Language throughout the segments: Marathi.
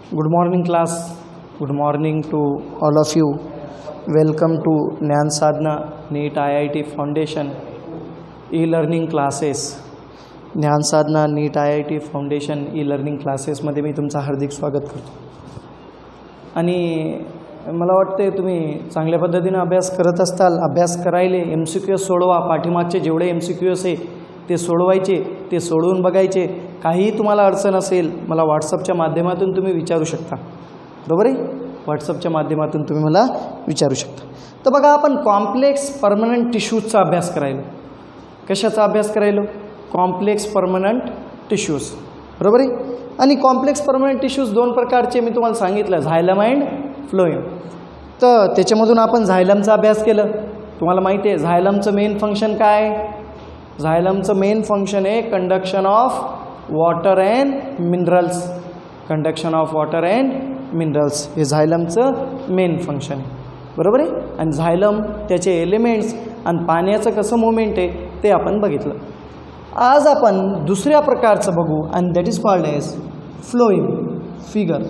Good morning class. Good morning to all of you. Welcome to Jnana Sadhana NEET IIT Foundation e-learning classes. ज्ञान साधना नीट IIT फाउंडेशन e-learning क्लासेसमध्ये मी तुमचं हार्दिक स्वागत करतो. आणि मला वाटते तुम्ही चांगल्या पद्धतीने अभ्यास करत असताल. अभ्यास करायले, MCQ सोडवा. पाठीमागचे जेवढे MCQ आहे ते सोडवायचे, ते सोडवून बघायचे. काहीही तुम्हाला अडचण असेल मला व्हॉट्सअपच्या माध्यमातून तुम्ही विचारू शकता. बरोबर आहे, व्हॉट्सअपच्या माध्यमातून तुम्ही मला विचारू शकता. तर बघा, आपण कॉम्प्लेक्स परमनंट टिश्यूजचा अभ्यास करायलो. कशाचा अभ्यास करायलो? Complex permanent tissues. बरोबर आहे. आणि कॉम्प्लेक्स परमनंट टिश्यूज दोन प्रकारचे मी तुम्हाला सांगितलं, झायलम अँड फ्लोएम. तर त्याच्यामधून आपण झायलमचा अभ्यास केलं. तुम्हाला माहिती आहे झायलमचं मेन फंक्शन काय? झायलमचं मेन फंक्शन आहे conduction of water and minerals. Conduction of water and minerals हे झायलमचं मेन फंक्शन आहे. बरोबर आहे. आणि झायलम त्याचे एलिमेंट्स आणि पाण्याचं कसं मुवमेंट आहे ते आपण बघितलं. आज आपण दुसऱ्या प्रकारचं बघू आणि that is called as phloem. Figure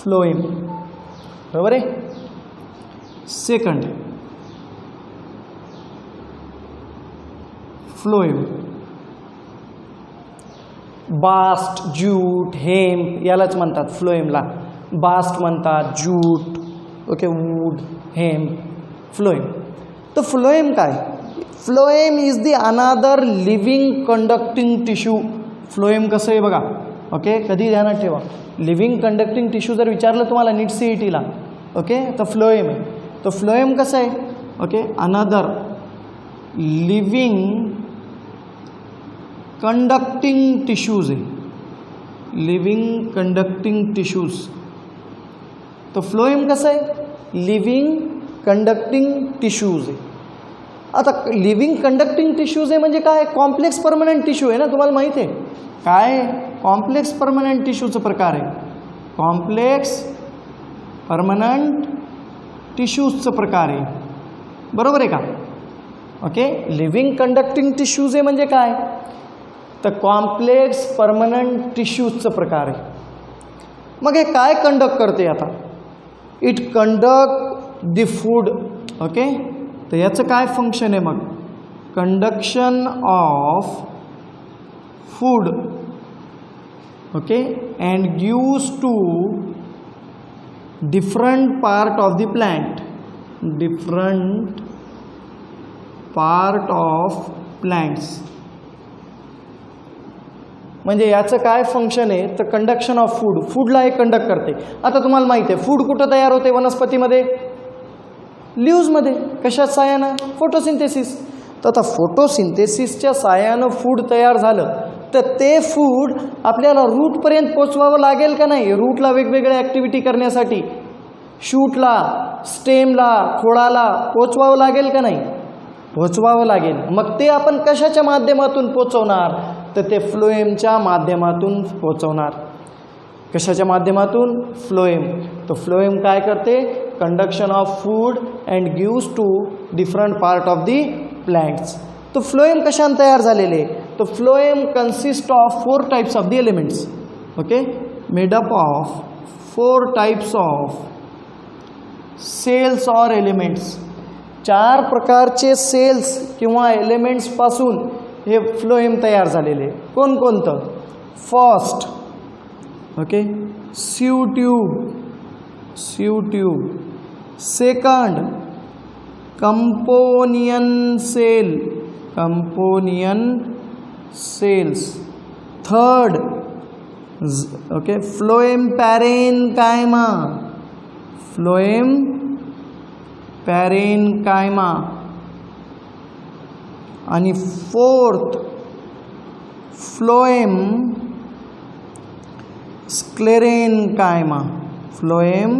phloem. बरोबर आहे. Second phloem. Bast, jute, hemp यालाच म्हणतात फ्लोएमला. बास्ट म्हणतात, jute, okay, wood, hemp, phloem. तर फ्लोएम काय? Phloem is the another living conducting tissue. Phloem कसं आहे बघा. ओके, कधी ध्यानात ठेवा, लिव्हिंग कंडक्टिंग टिश्यू जर विचारलं तुम्हाला नीट CETला, ओके, तर फ्लोएम आहे. तर फ्लोएम कसं आहे? ओके, अनादर लिव्हिंग कंडक्टिंग टिश्यूज आहे. Living conducting tissues. तर फ्लोएम कसं आहे? लिव्हिंग कंडक्टिंग टिश्यूज आहे. आता लिव्हिंग कंडक्टिंग टिश्यूज आहे म्हणजे काय? कॉम्प्लेक्स परमनंट टिश्यू आहे ना, तुम्हाला माहिती आहे काय? कॉम्प्लेक्स परमनंट टिश्यूचा प्रकार आहे. कॉम्प्लेक्स परमनंट टिश्यूजचा प्रकार आहे. बरोबर आहे का? ओके, लिव्हिंग कंडक्टिंग टिश्यूज आहे म्हणजे काय? तर कॉम्प्लेक्स परमनंट टिश्यूजचा प्रकार आहे. मग हे काय कंडक्ट करते? आता it conduct the food. Okay, तर याचं काय फंक्शन आहे मग? Conduction of food. Okay, and gives to different part of the plant. Different part of plants. म्हणजे याचं काय फंक्शन आहे? तर कंडक्शन ऑफ फूड. फूडला हे कंडक्ट करते. आता तुम्हाला माहिती आहे फूड कुठं तयार होते वनस्पतीमध्ये? लीव्हजमध्ये. कशात साहाय्यानं? फोटोसिंथेसिस. तर आता फोटोसिंथेसिसच्या साहाय्यानं फूड तयार झालं तर ते फूड आपल्याला रूटपर्यंत पोचवावं लागेल का नाही? रूटला वेगवेगळ्या ॲक्टिव्हिटी करण्यासाठी शूटला, स्टेमला, खोडाला पोचवावं लागेल का नाही? पोचवावं लागेल. मग ते आपण कशाच्या माध्यमातून पोचवणार? तर ते फ्लोएमच्या माध्यमातून पोचवणार. कशाच्या माध्यमातून? फ्लोएम. तर फ्लोएम काय करते? Conduction of food and gives to different part of the plants. तर फ्लोएम कशाने तयार झालेले? तर phloem consist of 4 types of the elements. Okay, made up of 4 types of cells or elements. 4 प्रकारचे सेल्स किंवा एलिमेंट्सपासून हे फ्लोएम तयार झालेले. कोणकोणतं? First, okay, sieve tube. Sieve tube. Second, companion cell. Companion cells. Third, okay, phloem parenchyma. Phloem parenchyma. आणि fourth, phloem sclerenchyma. Phloem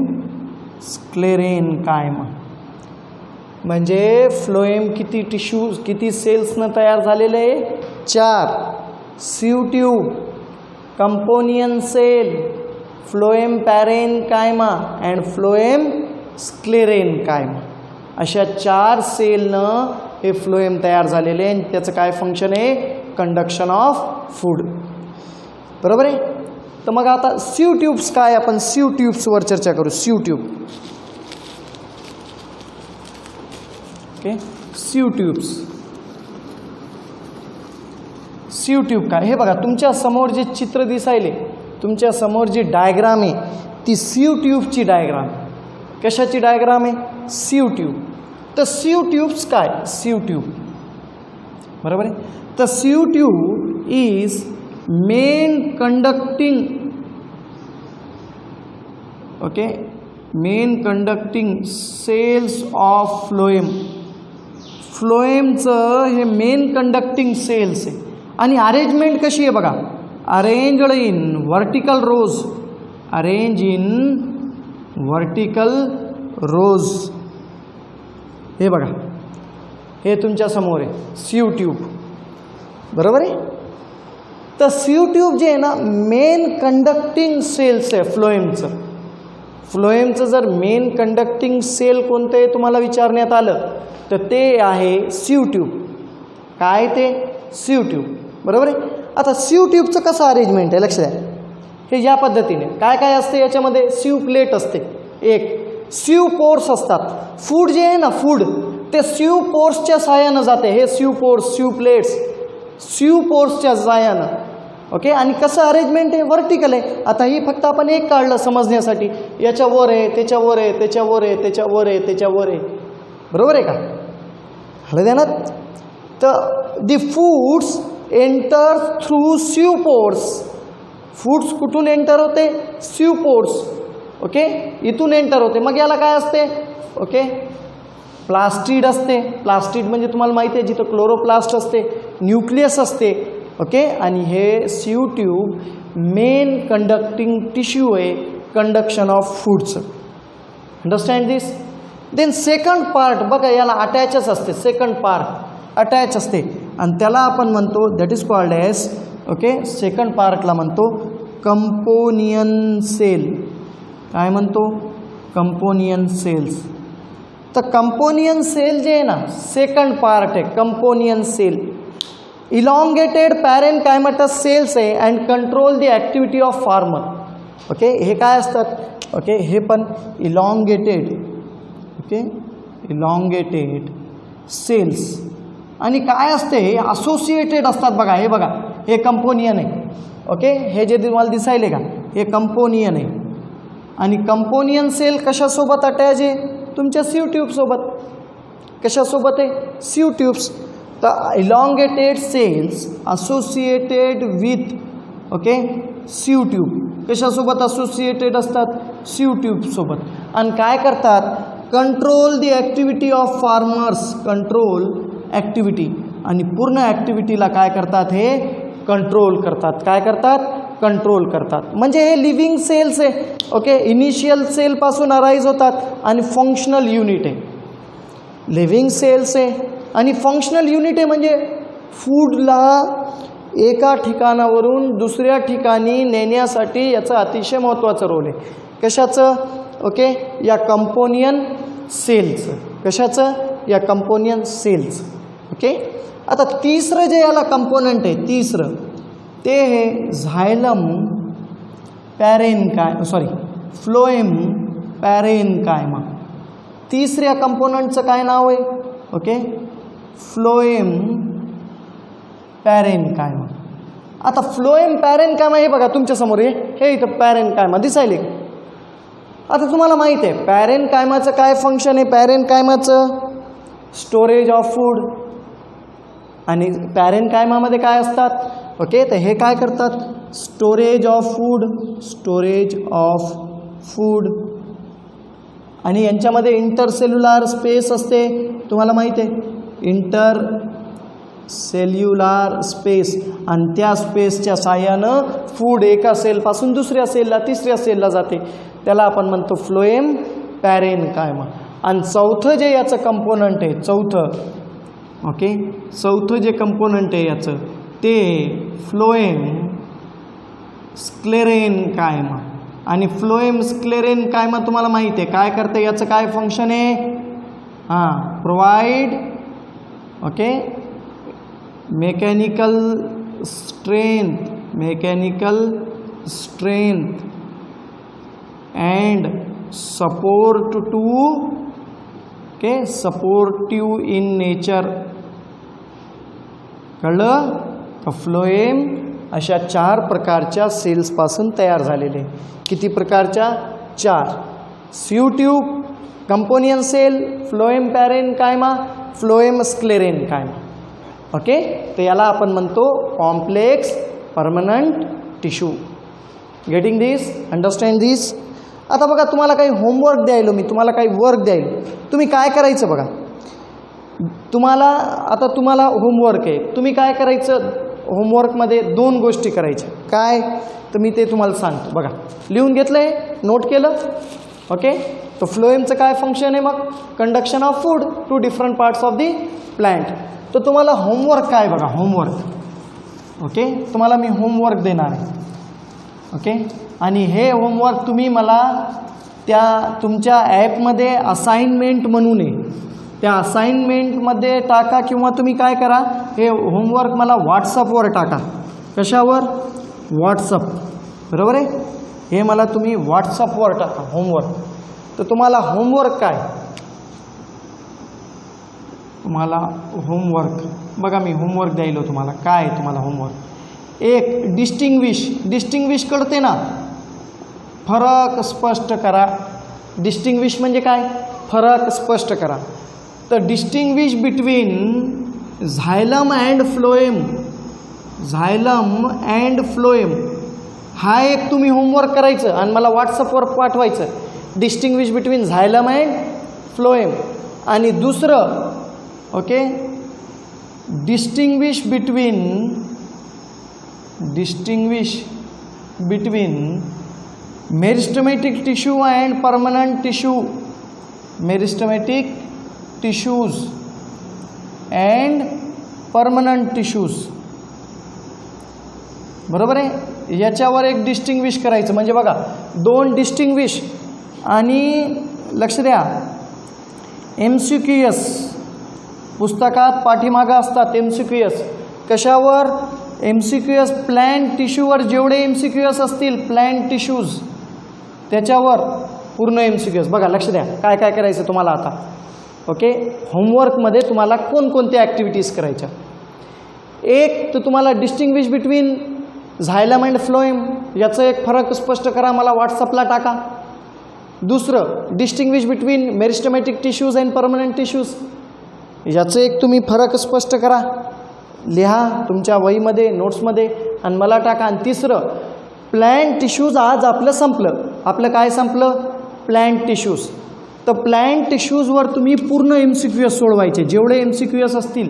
sclerenchyma. म्हणजे फ्लोएम किती टिश्यूज, किती सेल्सनं तयार झालेले आहे? 4. Sieve tube, companion cell, phloem parenchyma and phloem sclerenchyma. अशा 4 सेलनं हे फ्लोएम तयार झालेले. आणि त्याचं काय फंक्शन आहे? Conduction of food. बरोबर आहे. तर मग आता सीव ट्यूब्स काय, आपण सीव ट्यूब्सवर चर्चा करू. Sieve tube, okay. Sieve tubes, sieve tube काय, हे बघा तुमच्या समोर जे चित्र दिसायले, तुमच्या समोर जी डायग्राम आहे ती सीव ट्यूबची डायग्राम. कशाची डायग्राम आहे, सीव ट्यूब. तर सीव ट्यूब्स काय, सीव ट्यूब, बरोबर आहे. तर sieve tube is main conducting, okay, main conducting cells of phloem. फ्लोएमचं हे मेन कंडक्टिंग सेल्स आहे. आणि अरेंजमेंट कशी आहे बघा, arranged in vertical rows, arrange in vertical rows. हे बघा, हे तुमच्या समोर आहे सीव ट्यूब, बरोबर आहे. तर सीव ट्यूब जे आहे ना, मेन कंडक्टिंग सेल्स आहे फ्लोएमचं. फ्लोएमचं जर मेन कंडक्टिंग सेल कोणतं आहे तुम्हाला विचारण्यात आलं तर ते आहे सीव ट्यूब. काय ते, सीव ट्यूब, बरोबर आहे. आता सीव ट्यूबचं कसं अरेंजमेंट आहे लक्ष द्या. हे या पद्धतीने काय काय असते याच्यामध्ये, सीव प्लेट असते एक, सीव पोर्स असतात. फूड जे आहे ना, फूड ते सीव पोर्सच्या सहाय्यानं जाते. हे सीव पोर्स, सीव प्लेट्स, सीव पोर्सच्या सहाय्यानं, ओके. आणि कसं अरेंजमेंट आहे, वर्टिकल आहे. आता ही फक्त आपण एक काढलं समजण्यासाठी, याच्यावर आहे, त्याच्यावर आहे, त्याच्यावर आहे, त्याच्यावर आहे, त्याच्यावर आहे, बरोबर आहे का. हलं द्या ना. तर the foods enter through sieve pores. Foods कुठून एंटर होते, सीव पोर्स, ओके, इथून एंटर होते. मग याला काय असते, ओके, प्लास्टिड असते. प्लास्टिड म्हणजे तुम्हाला माहिती आहे जिथं क्लोरोप्लास्ट असते, न्यूक्लियस असते, ओके. आणि हे sieve tube main conducting tissue आहे कंडक्शन ऑफ फूडचं. अंडरस्टँड दिस. देन सेकंड पार्ट बघा, याला अटॅचच असते. सेकंड पार्ट अटॅच असते आणि त्याला आपण म्हणतो, that is called as, okay, second पार्टला म्हणतो कंपोनियन सेल. काय म्हणतो, कंपोनियन सेल्स. तर कंपोनियन सेल जे आहे ना, सेकंड पार्ट आहे कंपोनियन सेल. इलॉंगेटेड पॅरेनकायमॅटस सेल्स आहे and control the activity of farmer. Okay, हे काय असतात, ओके, हे पण इलॉंगेटेड, ओके, इलॉंगेटेड सेल्स. आणि काय असते, हे असोसिएटेड असतात बघा. हे बघा, हे कंपोनियन आहे, ओके. हे जे तुम्हाला दिसायले का, हे कंपोनियन आहे. आणि कंपोनियन सेल कशासोबत अटॅच आहे, तुमच्या सीव ट्यूबसोबत. कशासोबत आहे, सीव ट्यूब्स. तर elongated cells associated with, okay, sieve tube. कशासोबत असोसिएटेड असतात, सीव ट्यूबसोबत. आणि काय करतात, control the activity of farmers, control activity. आणि पूर्ण ॲक्टिव्हिटीला काय करतात, हे कंट्रोल करतात. काय करतात, कंट्रोल करतात. म्हणजे हे लिव्हिंग सेल्स आहे, ओके. इनिशियल सेलपासून अराईज होतात आणि फंक्शनल युनिट आहे. लिव्हिंग सेल्स आहे आणि फंक्शनल युनिट आहे. म्हणजे फूडला एका ठिकाणावरून दुसऱ्या ठिकाणी नेण्यासाठी याचा अतिशय महत्त्वाचा रोल आहे. कशाचं, ओके, या कंपोनियन सेलचं. कशाचं, या कंपोनियन सेल्स, ओके. आता तिसरं जे याला कंपोनंट आहे, तिसरं ते हे झायलम पॅरेनकाय, सॉरी, फ्लोएम पॅरेनकायमा. तिसऱ्या कंपोनंटचं काय नाव आहे, ओके, फ्लोएम पॅरेनकायमा. आता फ्लोएम पॅरेनकायमा हे बघा तुमच्यासमोर, हे इथं पॅरेनकायमा दिसायले. आता तुम्हाला माहीत आहे पॅरेनकायमाचं काय फंक्शन आहे. पॅरेनकायमाचं स्टोरेज ऑफ फूड. आणि पॅरेनकायमामध्ये काय असतात, ओके, तर हे काय करतात, storage of food, storage of food. आणि यांच्यामध्ये इंटरसेल्युलार स्पेस असते, तुम्हाला माहीत आहे, इंटर सेल्युलार स्पेस. आणि त्या स्पेसच्या साहाय्यानं फूड एका सेलपासून दुसऱ्या सेलला, तिसऱ्या सेलला जाते. त्याला आपण म्हणतो फ्लोएम पॅरेनकायमा. आणि चौथं जे याचं कंपोनंट आहे, चौथं, ओके, चौथं जे कंपोनंट आहे याचं ते फ्लोएम स्क्लेरेनकायमा. आणि फ्लोएम स्क्लेरेनकायमा तुम्हाला माहिती आहे काय करते, याचं काय फंक्शन आहे, हां, provide, okay, mechanical strength, mechanical strength and support to okay supportive in nature. कळलं का? फ्लोएम अशा 4 प्रकारच्या सेल्सपासून तयार झालेले. किती प्रकारच्या? 4. Sieve tube, companion cell, phloem parenchyma, phloem sclerenchyma. Okay, तर याला आपण म्हणतो complex permanent tissue. Getting this? Understand this? आता बघा, तुम्हाला काही होमवर्क द्यायलो मी, तुम्हाला काही वर्क द्यायलो. तुम्ही काय करायचं बघा, तुम्हाला होमवर्क आहे. तुम्ही काय करायचं? होमवर्कमध्ये 2 गोष्टी करायच्या. काय? तर मी ते तुम्हाला सांगतो. बघा, लिहून घेतलं आहे, नोट केलं. ओके, तर फ्लोएमचं काय फंक्शन आहे मग? Conduction of food to different parts of the plant. तर तुम्हाला होमवर्क काय बघा, होमवर्क. ओके, तुम्हाला मी होमवर्क देणार आहे. ओके, आणि हे होमवर्क तुम्ही मला त्या तुमच्या ॲपमध्ये असाइनमेंट म्हणून त्या असाइनमेंटमध्ये टाका, किंवा तुम्ही काय करा, हे होमवर्क मला व्हॉट्सअपवर टाका. कशावर? व्हॉट्सअप. बरोबर आहे? हे मला तुम्ही व्हॉट्सअपवर टाका होमवर्क. तर तुम्हाला होमवर्क काय? तुम्हाला होमवर्क बघा, मी होमवर्क द्यायलो तुम्हाला. काय आहे तुम्हाला होमवर्क? एक, डिस्टिंग्विश कळते ना? फरक स्पष्ट करा. डिस्टिंग्विश म्हणजे काय? फरक स्पष्ट करा. तर distinguish between xylem and phloem, हा एक तुम्ही होमवर्क करायचं आणि मला व्हॉट्सअपवर पाठवायचं. Distinguish between xylem and phloem. आणि दुसरं, okay, distinguish between meristematic tissue and permanent tissue. Meristematic tissues and permanent tissues. बरोबर आहे? याच्यावर एक डिस्टिंग्विश करायचं. म्हणजे बघा, 2 डिस्टिंग्विश. आणि लक्ष द्या, MCQS पुस्तकात पाठीमागं असतात. MCQS कशावर? MCQS प्लॅन्ट टिश्यूवर. जेवढे MCQS असतील प्लॅन्ट टिश्यूज त्याच्यावर पूर्ण MCQS. बघा, लक्ष द्या, काय काय करायचं तुम्हाला आता. ओके, होमवर्कमध्ये तुम्हाला कोणकोणत्या ॲक्टिव्हिटीज करायच्या? एक, तर तुम्हाला distinguish between xylem and phloem याचं एक फरक स्पष्ट करा, मला व्हॉट्सअपला टाका. दुसरं, distinguish between meristematic tissues and permanent tissues, याचं एक तुम्ही फरक स्पष्ट करा, लिहा तुमच्या वहीमध्ये, नोट्समध्ये आणि मला टाका. आणि तिसरं, प्लॅन्ट टिश्यूज. आज आपलं संपलं. आपलं काय संपलं? Plant tissues. तर प्लॅन्ट टिश्यूजवर तुम्ही पूर्ण MCQS सोडवायचे. जेवढे MCQS असतील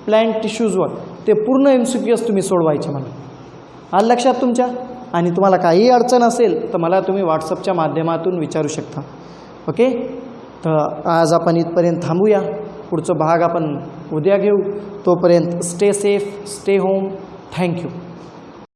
प्लॅन्ट टिश्यूजवर ते पूर्ण MCQS तुम्ही सोडवायचे. मला आलं लक्षात तुमच्या? आणि तुम्हाला काही अडचण असेल तर मला तुम्ही व्हॉट्सअपच्या माध्यमातून विचारू शकता. ओके, तर आज आपण इथपर्यंत थांबूया. पुढचा भाग आपण उद्या घेऊ. तोपर्यंत stay safe, stay home. Thank you.